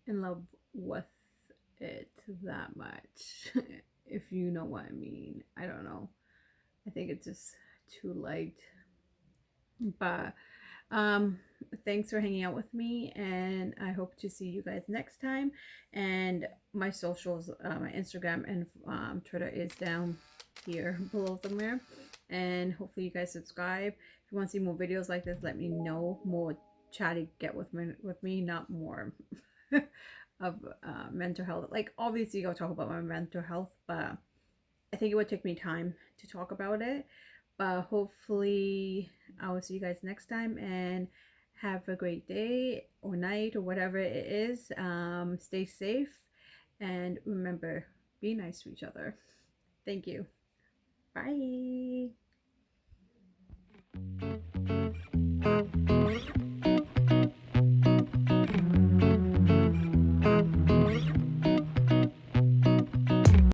in love with it that much. If you know what I mean. I don't know. I think it's just too light. But thanks for hanging out with me, and I hope to see you guys next time. And my socials, my Instagram and Twitter is down here below somewhere, and hopefully you guys subscribe. If you want to see more videos like this, let me know. More chatty get with me, not more of mental health. Like, obviously I'll talk about my mental health, but I think it would take me time to talk about it. But hopefully I will see you guys next time, and have a great day or night or whatever it is. Stay safe, and remember, be nice to each other. Thank you. Bye.